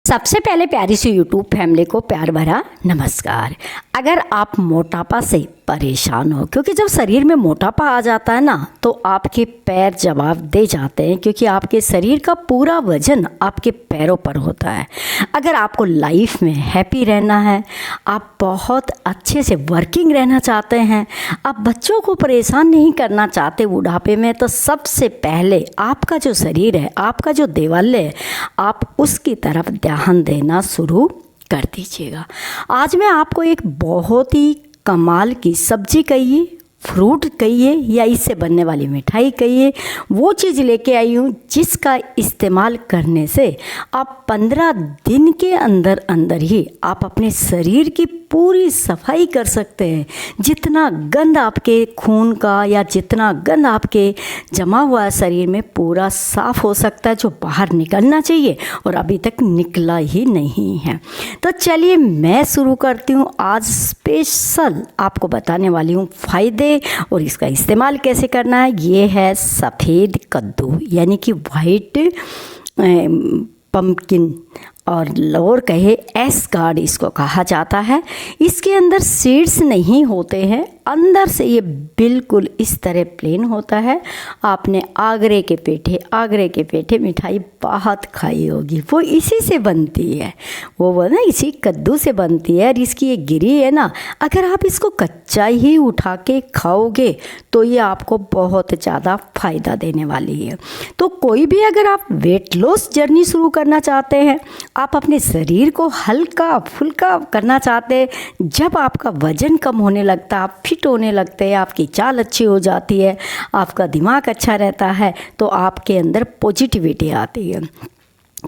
सबसे पहले प्यारी सी यूट्यूब फैमिली को प्यार भरा नमस्कार। अगर आप मोटापा से परेशान हो, क्योंकि जब शरीर में मोटापा आ जाता है ना तो आपके पैर जवाब दे जाते हैं, क्योंकि आपके शरीर का पूरा वजन आपके पैरों पर होता है। अगर आपको लाइफ में हैप्पी रहना है, आप बहुत अच्छे से वर्किंग रहना चाहते हैं, आप बच्चों को परेशान नहीं करना चाहते बुढ़ापे में, तो सबसे पहले आपका जो शरीर है, आपका जो देवालय है, आप उसकी तरफ ध्यान देना शुरू कर दीजिएगा। आज मैं आपको एक बहुत ही कमाल की सब्जी कहिए, फ्रूट कहिए, या इससे बनने वाली मिठाई कहिए, वो चीज़ लेके आई हूँ जिसका इस्तेमाल करने से आप 15 दिन के अंदर अंदर ही आप अपने शरीर की पूरी सफाई कर सकते हैं। जितना गंद आपके खून का या जितना गंद आपके जमा हुआ है शरीर में, पूरा साफ़ हो सकता है, जो बाहर निकलना चाहिए और अभी तक निकला ही नहीं है। तो चलिए मैं शुरू करती हूँ। आज स्पेशल आपको बताने वाली हूँ फ़ायदे और इसका इस्तेमाल कैसे करना है। ये है सफ़ेद कद्दू, यानी कि वाइट पम्पकिन, और कहे एस्कार्ड इसको कहा जाता है। इसके अंदर सीड्स नहीं होते हैं, अंदर से ये बिल्कुल इस तरह प्लेन होता है। आपने आगरे के पेठे मिठाई बहुत खाई होगी, वो इसी से बनती है, वो ना इसी कद्दू से बनती है। और इसकी ये गिरी है ना, अगर आप इसको कच्चा ही उठा के खाओगे तो ये आपको बहुत ज़्यादा फ़ायदा देने वाली है। तो कोई भी अगर आप वेट लॉस जर्नी शुरू करना चाहते हैं, आप अपने शरीर को हल्का फुल्का करना चाहते हैं, जब आपका वज़न कम होने लगता है, आप फिट होने लगते हैं, आपकी चाल अच्छी हो जाती है, आपका दिमाग अच्छा रहता है, तो आपके अंदर पॉजिटिविटी आती है।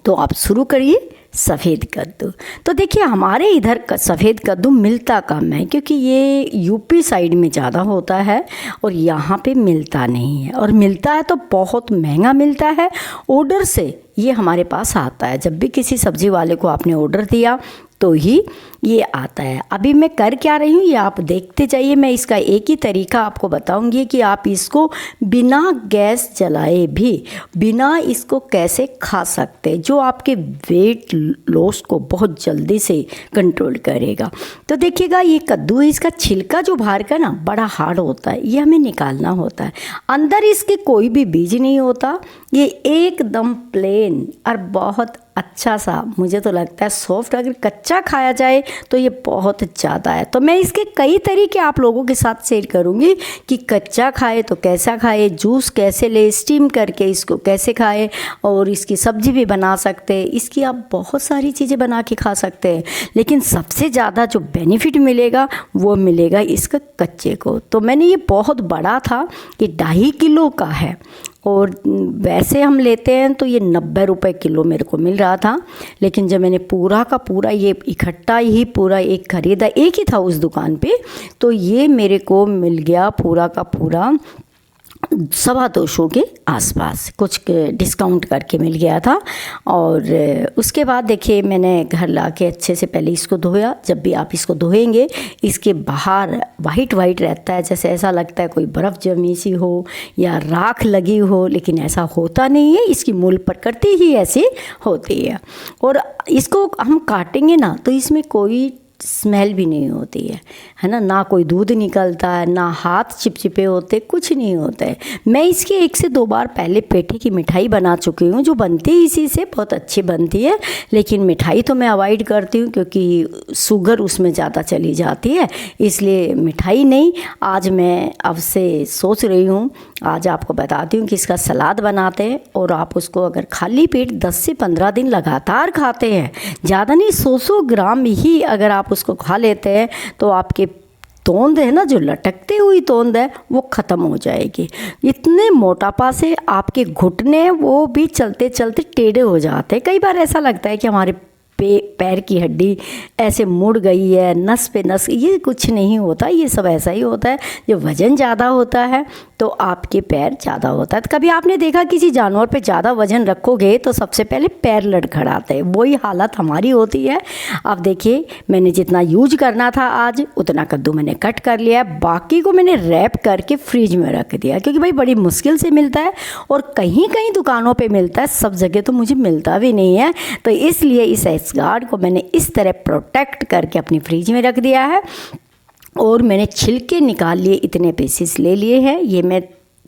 तो आप शुरू करिए सफ़ेद कद्दू। तो देखिए हमारे इधर सफ़ेद कद्दू मिलता कम है, क्योंकि ये यूपी साइड में ज़्यादा होता है और यहाँ पे मिलता नहीं है, और मिलता है तो बहुत महंगा मिलता है। ऑर्डर से ये हमारे पास आता है, जब भी किसी सब्ज़ी वाले को आपने ऑर्डर दिया तो ही ये आता है। अभी मैं कर क्या रही हूँ ये आप देखते जाइए। मैं इसका एक ही तरीका आपको बताऊँगी कि आप इसको बिना गैस जलाए भी बिना इसको कैसे खा सकते, जो आपके वेट लॉस को बहुत जल्दी से कंट्रोल करेगा। तो देखिएगा ये कद्दू, इसका छिलका जो बाहर का ना बड़ा हार्ड होता है, ये हमें निकालना होता है। अंदर इसके कोई भी बीज नहीं होता, ये एकदम प्लेन और बहुत अच्छा सा, मुझे तो लगता है सॉफ्ट। अगर कच्चा खाया जाए तो ये बहुत ज़्यादा है। तो मैं इसके कई तरीके आप लोगों के साथ शेयर करूँगी कि कच्चा खाए तो कैसा खाए, जूस कैसे ले, स्टीम करके इसको कैसे खाए, और इसकी सब्ज़ी भी बना सकते हैं। इसकी आप बहुत सारी चीज़ें बना के खा सकते हैं, लेकिन सबसे ज़्यादा जो बेनिफिट मिलेगा वो मिलेगा इसका कच्चे को। तो मैंने ये बहुत बड़ा था, ये 2.5 किलो का है, और वैसे हम लेते हैं तो ये 90 रुपये किलो मेरे को मिल रहा था। लेकिन जब मैंने पूरा का पूरा ये इकट्ठा ही पूरा एक ख़रीदा, एक ही था उस दुकान पे, तो ये मेरे को मिल गया पूरा का पूरा 225 के आसपास, कुछ डिस्काउंट करके मिल गया था। और उसके बाद देखिए मैंने घर लाके अच्छे से पहले इसको धोया। जब भी आप इसको धोएंगे, इसके बाहर वाइट वाइट रहता है, जैसे ऐसा लगता है कोई बर्फ़ जमी सी हो या राख लगी हो, लेकिन ऐसा होता नहीं है। इसकी मूल प्रकृति ही ऐसी होती है। और इसको हम काटेंगे ना तो इसमें कोई स्मेल भी नहीं होती है ना, ना कोई दूध निकलता है, ना हाथ चिपचिपे होते, कुछ नहीं होता है। मैं इसकी 1 से 2 बार पहले पेठे की मिठाई बना चुकी हूँ, जो बनती है इसी से, बहुत अच्छी बनती है। लेकिन मिठाई तो मैं अवॉइड करती हूँ, क्योंकि शुगर उसमें ज़्यादा चली जाती है, इसलिए मिठाई नहीं। आज मैं अब से सोच रही हूँ, आज आपको बताती हूँ कि इसका सलाद बनाते हैं, और आप उसको अगर खाली पेट 10 से 15 दिन लगातार खाते हैं, ज़्यादा नहीं 100 ग्राम ही अगर आप उसको खा लेते हैं, तो आपके तोंद है ना, जो लटकती हुई तोंद है, वो ख़त्म हो जाएगी। इतने मोटापा से आपके घुटने वो भी चलते चलते टेढ़े हो जाते हैं। कई बार ऐसा लगता है कि हमारे पैर की हड्डी ऐसे मुड़ गई है, नस पे नस, ये कुछ नहीं होता, ये सब ऐसा ही होता है। जब वज़न ज़्यादा होता है तो आपके पैर ज़्यादा होता है। तो कभी आपने देखा किसी जानवर पे ज़्यादा वज़न रखोगे तो सबसे पहले पैर लड़खड़ाते हैं, वही हालत हमारी होती है। अब देखिए मैंने जितना यूज करना था आज उतना कद्दू मैंने कट कर लिया, बाकी को मैंने रैप करके फ्रिज में रख दिया, क्योंकि भाई बड़ी मुश्किल से मिलता है और कहीं कहीं दुकानों पे मिलता है, सब जगह तो मुझे मिलता भी नहीं है। तो इसलिए इसे एस गार्ड को मैंने इस तरह प्रोटेक्ट करके अपनी फ्रिज में रख दिया है और मैंने छिलके निकाल लिए, इतने पीसेस ले लिए हैं। ये मैं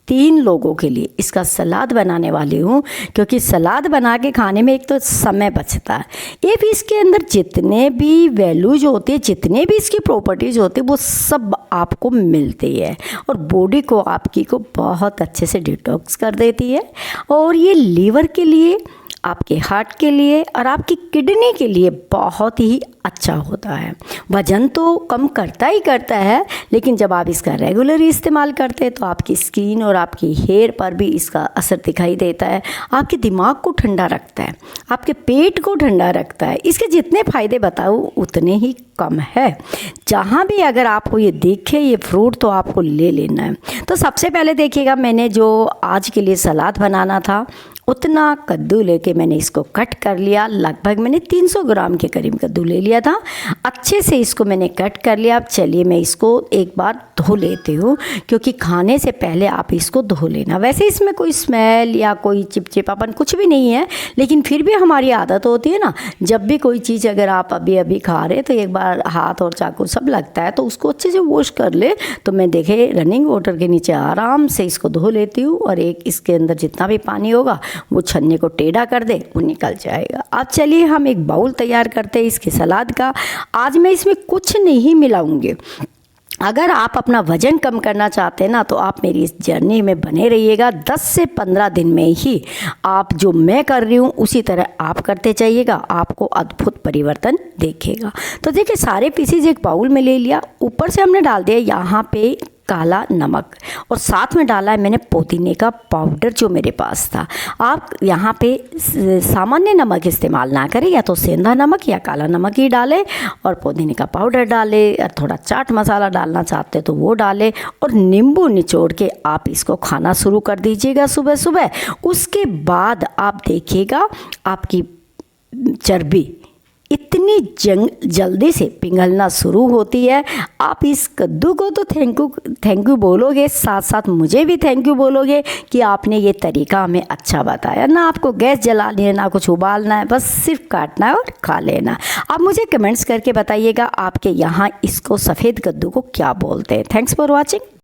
3 लोगों के लिए इसका सलाद बनाने वाली हूँ, क्योंकि सलाद बना के खाने में एक तो समय बचता है, एक इसके अंदर जितने भी वैल्यूज होते हैं, जितने भी इसकी प्रॉपर्टीज़ होती है, वो सब आपको मिलती है और बॉडी को आपकी को बहुत अच्छे से डिटॉक्स कर देती है। और ये लीवर के लिए, आपके हार्ट के लिए और आपकी किडनी के लिए बहुत ही अच्छा होता है। वज़न तो कम करता ही करता है, लेकिन जब आप इसका रेगुलर इस्तेमाल करते हैं तो आपकी स्किन और आपकी हेयर पर भी इसका असर दिखाई देता है। आपके दिमाग को ठंडा रखता है, आपके पेट को ठंडा रखता है। इसके जितने फ़ायदे बताऊँ उतने ही कम है। जहाँ भी अगर आपको ये दिखे ये फ्रूट तो आपको ले लेना है। तो सबसे पहले देखिएगा, मैंने जो आज के लिए सलाद बनाना था उतना कद्दू लेके मैंने इसको कट कर लिया। लगभग मैंने 300 ग्राम के करीब कद्दू ले लिया था। अच्छे से इसको मैंने कट कर लिया। अब चलिए मैं इसको एक बार धो लेती हूँ, क्योंकि खाने से पहले आप इसको धो लेना। वैसे इसमें कोई स्मेल या कोई चिपचिपापन कुछ भी नहीं है, लेकिन फिर भी हमारी आदत होती है ना, जब भी कोई चीज़ अगर आप अभी अभी खा रहे तो एक बार हाथ और चाकू सब लगता है, तो उसको अच्छे से वॉश कर ले। तो मैं देखे रनिंग वाटर के नीचे आराम से इसको धो लेती हूँ और एक इसके अंदर जितना भी पानी होगा वो छन्ने को टेढ़ा कर दे, वो निकल जाएगा। अब चलिए हम एक बाउल तैयार करते हैं इसके सलाद का। आज मैं इसमें कुछ नहीं मिलाऊंगी। अगर आप अपना वज़न कम करना चाहते हैं ना, तो आप मेरी इस जर्नी में बने रहिएगा। 10 से 15 दिन में ही आप जो मैं कर रही हूँ उसी तरह आप करते जाइएगा, आपको अद्भुत परिवर्तन देखेगा। तो देखिए सारे पीसेज एक बाउल में ले लिया। ऊपर से हमने डाल दिया यहाँ पे काला नमक और साथ में डाला है मैंने पुदीने का पाउडर जो मेरे पास था। आप यहाँ पे सामान्य नमक इस्तेमाल ना करें, या तो सेंधा नमक या काला नमक ही डालें और पुदीने का पाउडर डालें, और थोड़ा चाट मसाला डालना चाहते तो वो डालें और नींबू निचोड़ के आप इसको खाना शुरू कर दीजिएगा सुबह सुबह। उसके बाद आप देखिएगा आपकी चर्बी इतनी जल्दी से पिघलना शुरू होती है। आप इस कद्दू को तो थैंक यू बोलोगे, साथ साथ मुझे भी थैंक यू बोलोगे कि आपने ये तरीका हमें अच्छा बताया। ना आपको गैस जलानी है, ना कुछ उबालना है, बस सिर्फ काटना है और खा लेना। आप मुझे कमेंट्स करके बताइएगा आपके यहाँ इसको सफ़ेद कद्दू को क्या बोलते हैं। Thanks for watching.